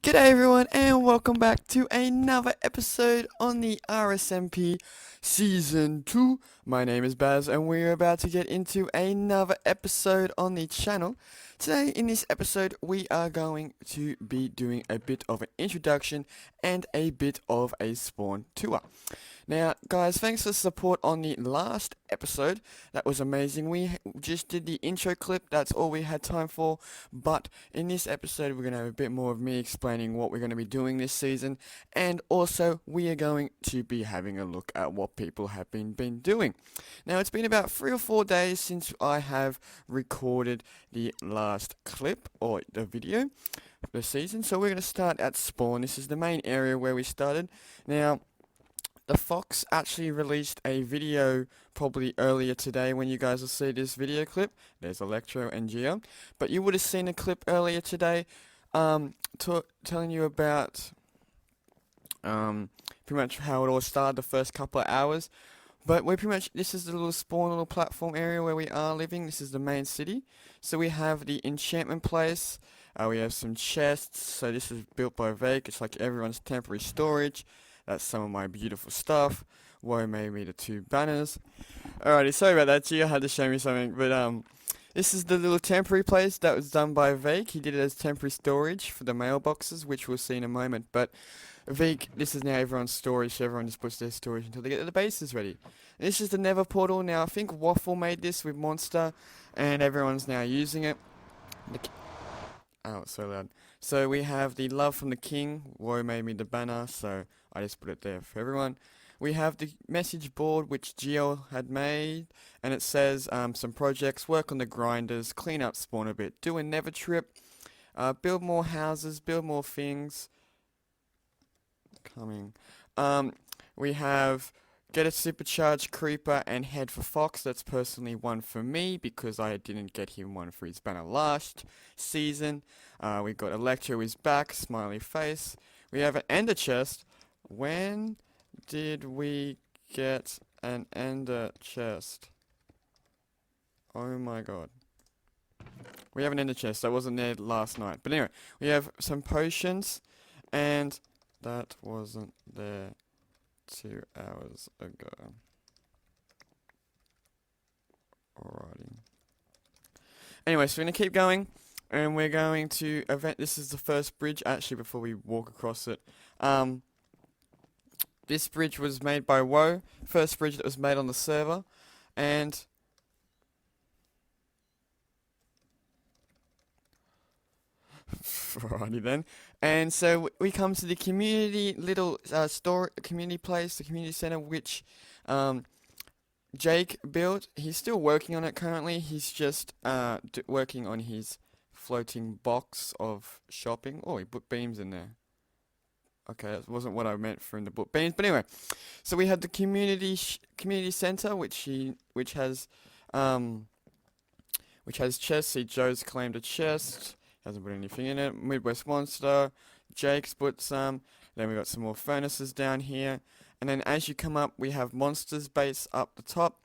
G'day everyone and welcome back to another episode on the RSMP Season 2. My name is Baz and we're about to get into another episode on the channel. Today in this episode we are going to be doing a bit of an introduction and a bit of a spawn tour. Now, guys, thanks for the support on the last episode. That was amazing. We just did the intro clip. That's all we had time for. But in this episode, we're going to have a bit more of me explaining what we're going to be doing this season. And also, we are going to be having a look at what people have been doing. Now, it's been about 3 or 4 days since I have recorded the last clip or the video for the season. So we're going to start at spawn. This is the main area where we started. Now, the Fox actually released a video probably earlier today when you guys will see this video clip. There's Electro and Geo. But you would have seen a clip earlier today telling you about pretty much how it all started the first couple of hours. But we're pretty much, this is the little spawn, little platform area where we are living. This is the main city. So we have the enchantment place. We have some chests. So this is built by Vake. It's like everyone's temporary storage. That's some of my beautiful stuff. Woe made me the 2 banners. Alrighty, sorry about that. Gio had to show me something. But this is the little temporary place that was done by Vake. He did it as temporary storage for the mailboxes, which we'll see in a moment. But Vake, this is now everyone's storage. So everyone just puts their storage until they get the bases ready. And this is the Nether portal. Now I think Waffle made this with Monster, and everyone's now using it. Oh, it's so loud. So we have the Love from the King. Woe made me the banner, so I just put it there for everyone. We have the message board which Geo had made, and it says some projects: work on the grinders, clean up spawn a bit, do a Nether trip, build more houses, build more things. Coming. We have get a supercharged creeper and head for Fox. That's personally one for me because I didn't get him one for his banner last season. We got Electro is back, smiley face. We have an ender chest. When did we get an ender chest? Oh my god. We have an ender chest. That wasn't there last night. But anyway, we have some potions, and that wasn't there 2 hours ago. Alrighty. Anyway, so we're going to keep going, and we're going to event. This is the first bridge, actually, before we walk across it. This bridge was made by Woe, first bridge that was made on the server, and alrighty then. And so we come to the community little community place, the community center, which Jake built. He's still working on it currently. He's just working on his floating box of shopping. Oh, he put beams in there. Okay, that wasn't what I meant for in the book beams. But anyway, so we had the community center, which has chests. See, Joe's claimed a chest. Hasn't put anything in it. Midwest Monster. Jake's put some. Then we got some more furnaces down here. And then as you come up, we have Monster's base up the top.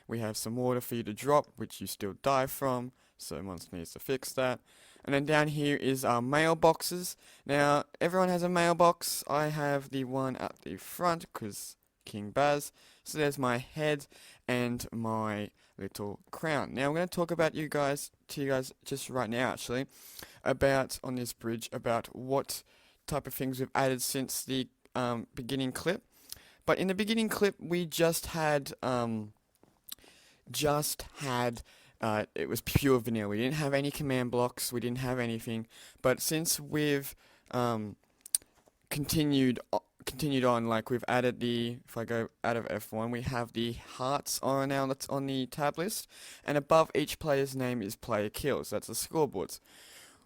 We have some water for you to drop, which you still die from. So Monster needs to fix that. And then down here is our mailboxes. Now, everyone has a mailbox. I have the one at the front, because King Baz. So there's my head and my little crown. Now, I'm going to talk about to you guys just right now, actually, about, on this bridge, about what type of things we've added since the beginning clip. But in the beginning clip, we just had it was pure vanilla. We didn't have any command blocks. We didn't have anything. But since we've continued on, like we've added the, if I go out of F1, we have the hearts on now that's on the tab list, and above each player's name is player kills. That's the scoreboards.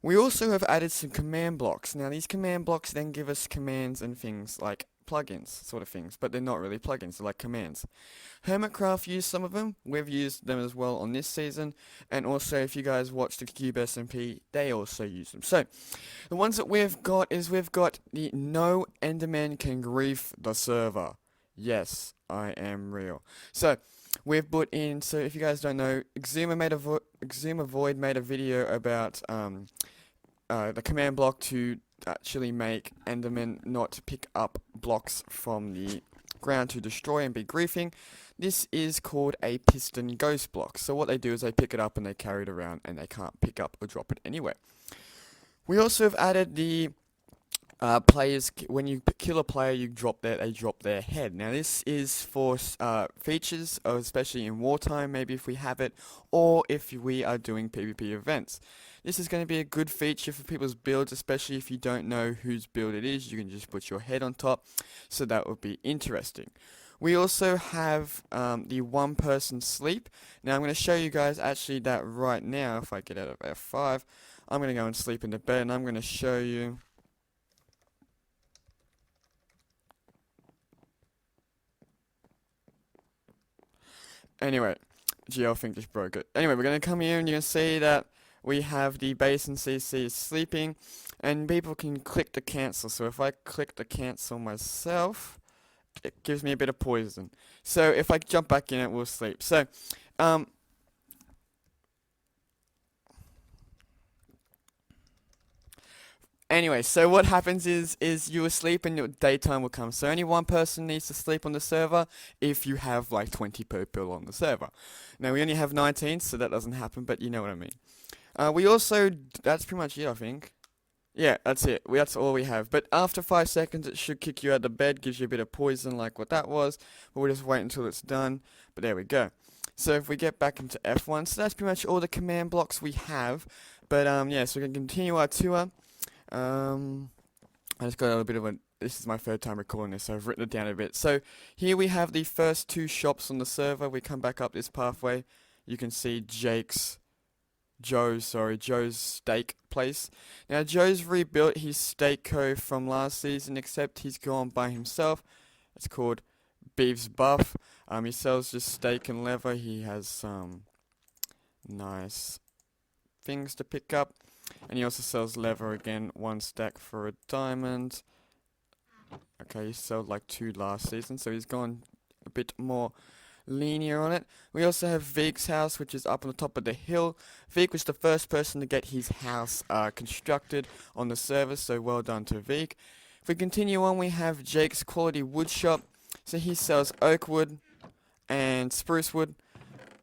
We also have added some command blocks. Now these command blocks then give us commands and things like plugins, sort of things, but they're not really plugins, they're like commands. Hermitcraft used some of them, we've used them as well on this season, and also if you guys watch the Cube SMP, they also use them. So, the ones that we've got is we've got the No Enderman Can Grief the Server. Yes, I am real. So, we've put in, so if you guys don't know, Exuma Void made a video about the command block to actually make Endermen not pick up blocks from the ground to destroy and be griefing. This is called a piston ghost block. So what they do is they pick it up and they carry it around and they can't pick up or drop it anywhere. We also have added the players, when you kill a player, they drop their head. Now this is for features, especially in wartime, maybe if we have it, or if we are doing PvP events. This is going to be a good feature for people's builds, especially if you don't know whose build it is. You can just put your head on top, so that would be interesting. We also have the one person sleep. Now I'm going to show you guys actually that right now. If I get out of F5, I'm going to go and sleep in the bed, and I'm going to show you. Anyway, GL thing just broke it. Anyway, we're going to come here and you can see that we have the base and CC is sleeping, and people can click to cancel. So if I click to cancel myself, it gives me a bit of poison. So if I jump back in, it will sleep. So, anyway, so what happens is you will sleep and your daytime will come. So only one person needs to sleep on the server if you have like 20 people on the server. Now we only have 19, so that doesn't happen, but you know what I mean. We also, that's pretty much it, I think. Yeah, that's it. That's all we have. But after 5 seconds, it should kick you out of bed, gives you a bit of poison like what that was. But we'll just wait until it's done. But there we go. So if we get back into F1, so that's pretty much all the command blocks we have. But yeah, so we can continue our tour. I just got a little bit of a, this is my third time recording this, so I've written it down a bit. So here we have the first 2 shops on the server. We come back up this pathway. You can see Joe's steak place. Now Joe's rebuilt his steak co from last season, except he's gone by himself. It's called Beef's Buff. He sells just steak and leather. He has some nice things to pick up. And he also sells leather again, 1 stack for a diamond. Okay, he sold like 2 last season, so he's gone a bit more linear on it. We also have Veek's house, which is up on the top of the hill. Veek was the first person to get his house constructed on the server, so well done to Veek. If we continue on, we have Jake's Quality Wood Shop. So he sells oak wood and spruce wood,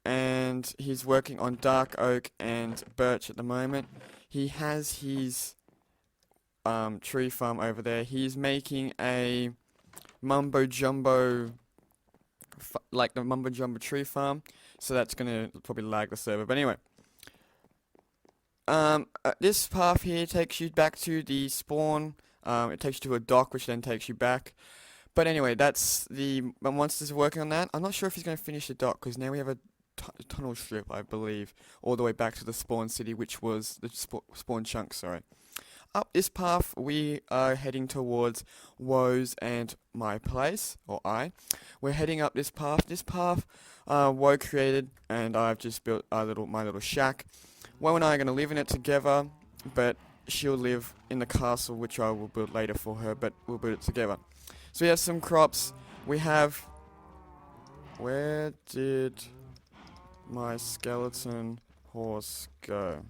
and he's working on dark oak and birch at the moment. He has his tree farm over there. He's making a mumbo jumbo, like the mumbo jumbo tree farm, so that's gonna probably lag the server. But anyway, this path here takes you back to the spawn. It takes you to a dock, which then takes you back. But anyway, that's the monsters working on that. I'm not sure if he's gonna finish the dock because now we have a tunnel strip, I believe, all the way back to the spawn city, which was the spawn chunk. Sorry. Up this path, we are heading towards Woes and my place, or We're heading up this path. This path, Woe created, and I've just built my little shack. Woe and I are going to live in it together, but she'll live in the castle, which I will build later for her, but we'll build it together. So we have some crops. We have... Where did my skeleton horse go?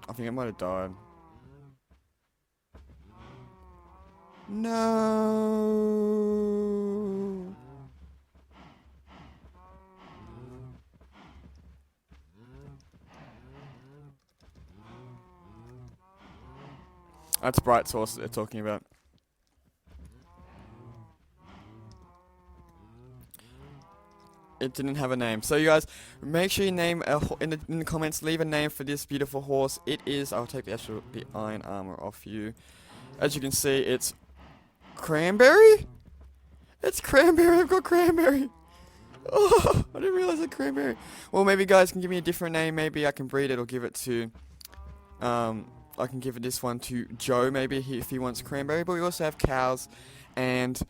I think it might have died. No. That's Bright Source that they're talking about. It didn't have a name. So you guys, make sure you name in the comments. Leave a name for this beautiful horse. It is. I'll take the iron armor off you. As you can see, it's Cranberry. It's Cranberry. I've got Cranberry. Oh, I didn't realize it's Cranberry. Well, maybe you guys can give me a different name. Maybe I can breed it or give it to. I can give this one to Joe. Maybe if he wants Cranberry. But we also have cows, and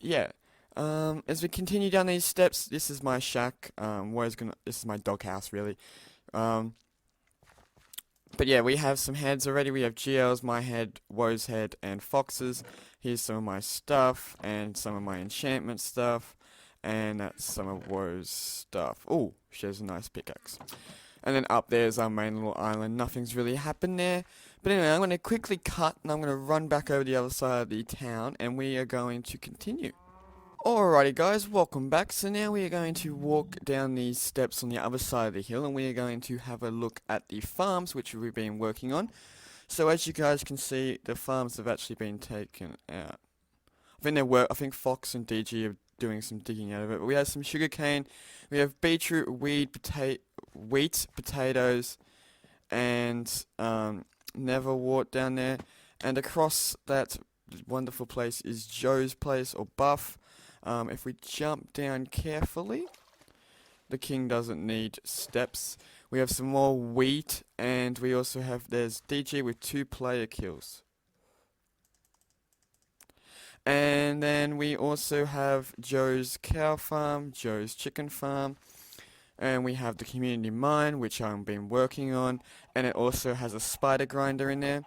yeah. As we continue down these steps, this is my shack. This is my doghouse, really. But yeah, we have some heads already. We have GL's, my head, Woe's head, and Fox's. Here's some of my stuff, and some of my enchantment stuff, and that's some of Woe's stuff. Ooh, she has a nice pickaxe. And then up there's our main little island. Nothing's really happened there. But anyway, I'm going to quickly cut and I'm going to run back over the other side of the town and we are going to continue. Alrighty guys, welcome back. So now we are going to walk down these steps on the other side of the hill and we are going to have a look at the farms which we've been working on. So as you guys can see, the farms have actually been taken out. I think Fox and DG are doing some digging out of it. But we have some sugarcane, we have beetroot, wheat, potatoes, and Neverwort down there. And across that wonderful place is Joe's place, or Buff. If we jump down carefully, the king doesn't need steps. We have some more wheat, and we also have, there's DG with 2 player kills. And then we also have Joe's cow farm, Joe's chicken farm, and we have the community mine, which I've been working on, and it also has a spider grinder in there.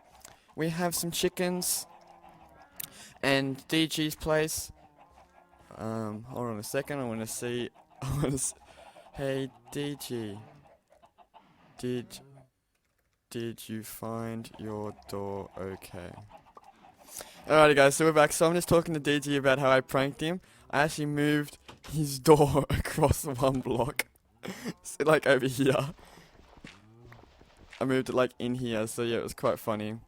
We have some chickens, and DG's place. Hold on a second, I want to see, hey DG, did you find your door okay? Alrighty guys, so we're back. So I'm just talking to DG about how I pranked him. I actually moved his door across 1 block. So like over here. I moved it like in here, so yeah, it was quite funny.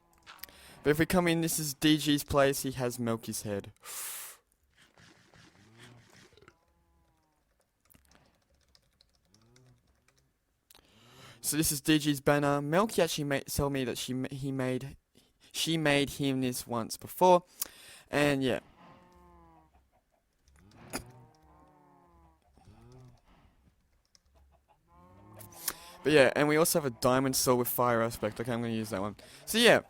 But if we come in, this is DG's place. He has Milky's head. So this is DG's banner. Milky actually told me that she made him this once before, and yeah. But yeah, and we also have a diamond sword with fire aspect. Okay, I'm going to use that one. So yeah,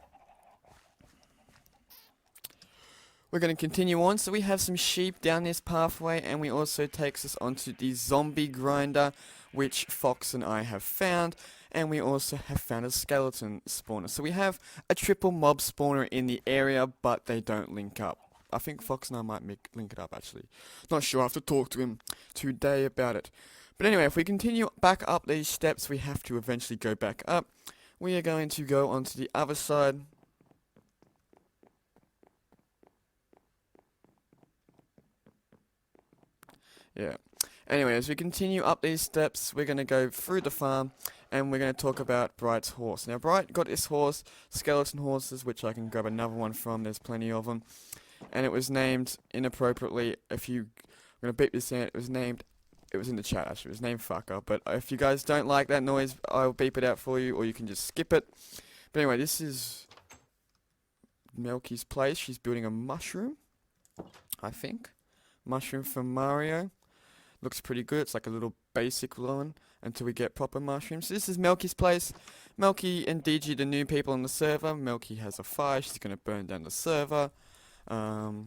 we're going to continue on. So we have some sheep down this pathway, and we also takes us onto the zombie grinder, which Fox and I have found. And we also have found a skeleton spawner. So we have a triple mob spawner in the area, but they don't link up. I think Fox and I might link it up actually. Not sure, I have to talk to him today about it. But anyway, if we continue back up these steps, we have to eventually go back up. We are going to go onto the other side. Yeah. Anyway, as we continue up these steps, we're going to go through the farm, and we're going to talk about Bright's horse. Now, Bright got this horse, skeleton horses, which I can grab another one from, there's plenty of them, and it was named inappropriately. I'm going to beep this in, it was in the chat actually, it was named Fucker, but if you guys don't like that noise, I'll beep it out for you, or you can just skip it. But anyway, this is Milky's place. She's building a mushroom, I think. Mushroom from Mario. Looks pretty good. It's like a little basic one until we get proper mushrooms. So this is Milky's place. Milky and DG, the new people on the server. Milky has a fire. She's going to burn down the server. Oh.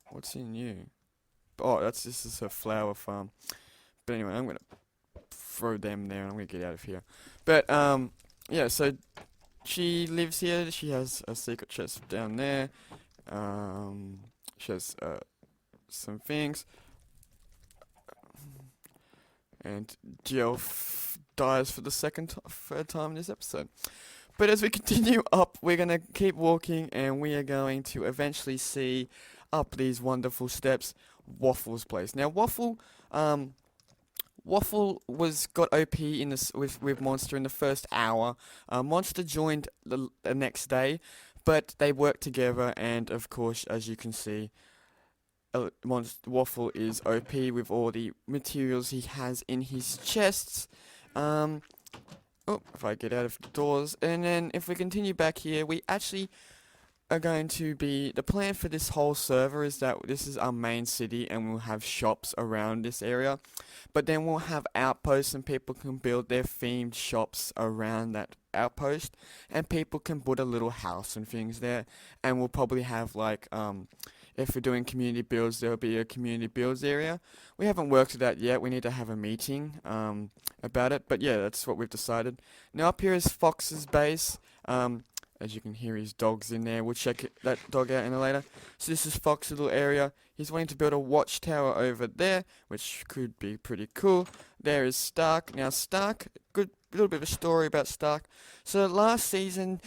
What's in you? Oh, this is her flower farm. But anyway, I'm going to throw them there and I'm going to get out of here. But, yeah, so she lives here. She has a secret chest down there. She has, some things, and Geoff dies for the third time in this episode. But as we continue up, we're going to keep walking, and we are going to eventually see up these wonderful steps Waffle's place. Now Waffle got OP in this with Monster in the first hour. Monster joined the next day, but they worked together, and of course, as you can see, Waffle is OP with all the materials he has in his chests. If I get out of the doors, and then if we continue back here, we actually are going to be, the plan for this whole server is that this is our main city and we'll have shops around this area, but then we'll have outposts and people can build their themed shops around that outpost, and people can put a little house and things there, and we'll probably have like, if we're doing community builds, there'll be a community builds area. We haven't worked it out yet. We need to have a meeting about it. But yeah, that's what we've decided. Now up here is Fox's base. As you can hear, his dog's in there. We'll check that dog out in a later. So this is Fox's little area. He's wanting to build a watchtower over there, which could be pretty cool. There is Stark. Now Stark, little bit of a story about Stark. So last season,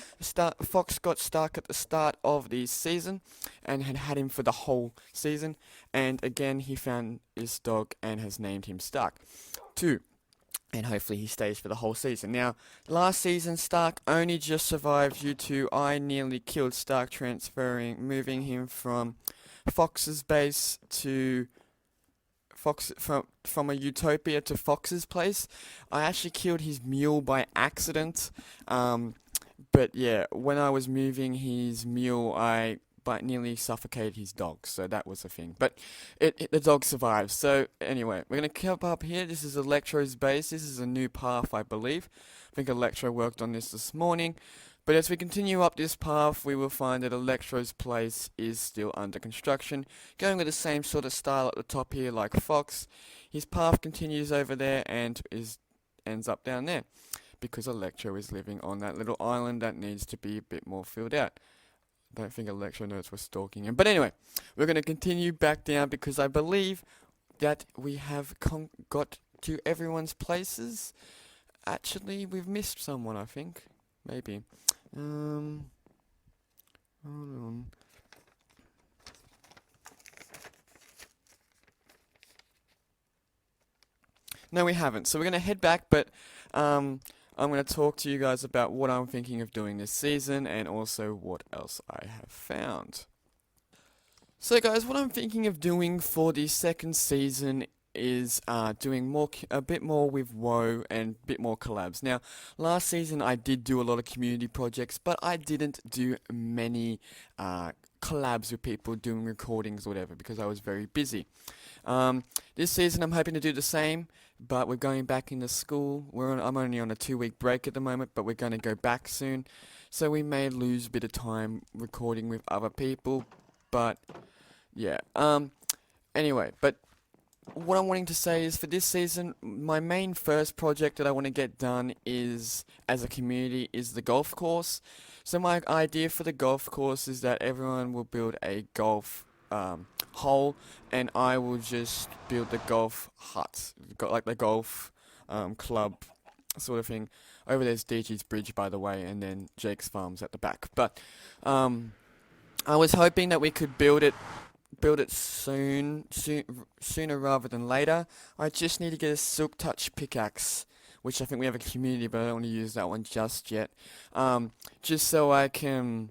Fox got Stark at the start of the season, and had him for the whole season. And again, he found this dog and has named him Stark, too. And hopefully he stays for the whole season. Now, last season, Stark only just survived due to I nearly killed Stark moving him from Fox's base to from a Utopia to Fox's place. I actually killed his mule by accident. But yeah, when I was moving his mule, I nearly suffocated his dog, so that was a thing. But the dog survived. So anyway, we're gonna come up here. This is Electro's base. This is a new path, I believe. I think Electro worked on this morning. But as we continue up this path, we will find that Electro's place is still under construction, going with the same sort of style at the top here like Fox. His path continues over there and ends up down there, because Electro is living on that little island that needs to be a bit more filled out. I don't think Electro knows we're stalking him. But anyway, we're going to continue back down because I believe that we have got to everyone's places. Actually, we've missed someone, I think. Maybe. Hold on. No, we haven't. So we're going to head back, but I'm going to talk to you guys about what I'm thinking of doing this season and also what else I have found. So guys, what I'm thinking of doing for the second season is doing a bit more with WoW and a bit more collabs. Now, last season I did do a lot of community projects, but I didn't do many collabs with people doing recordings or whatever because I was very busy. This season I'm hoping to do the same, but we're going back into school. I'm only on a 2-week break at the moment, but we're going to go back soon. So we may lose a bit of time recording with other people, but yeah. Anyway, but what I'm wanting to say is for this season, my main first project that I want to get done is, as a community, is the golf course. So my idea for the golf course is that everyone will build a golf hole, and I will just build the golf hut, like the golf club sort of thing. Over there's DG's bridge, by the way, and then Jake's farms at the back. But I was hoping that we could build it sooner rather than later. I just need to get a Silk Touch pickaxe, which I think we have a community, but I don't want to use that one just yet. Just so I can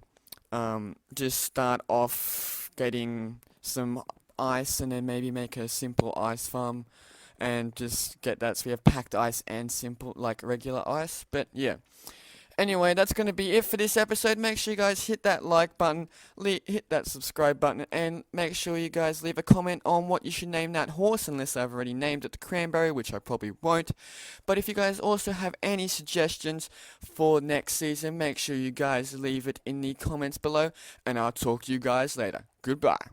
just start off getting some ice and then maybe make a simple ice farm and just get that so we have packed ice and simple, like regular ice. But yeah. Anyway, that's going to be it for this episode. Make sure you guys hit that like button, hit that subscribe button, and make sure you guys leave a comment on what you should name that horse, unless I've already named it the Cranberry, which I probably won't. But if you guys also have any suggestions for next season, make sure you guys leave it in the comments below, and I'll talk to you guys later. Goodbye.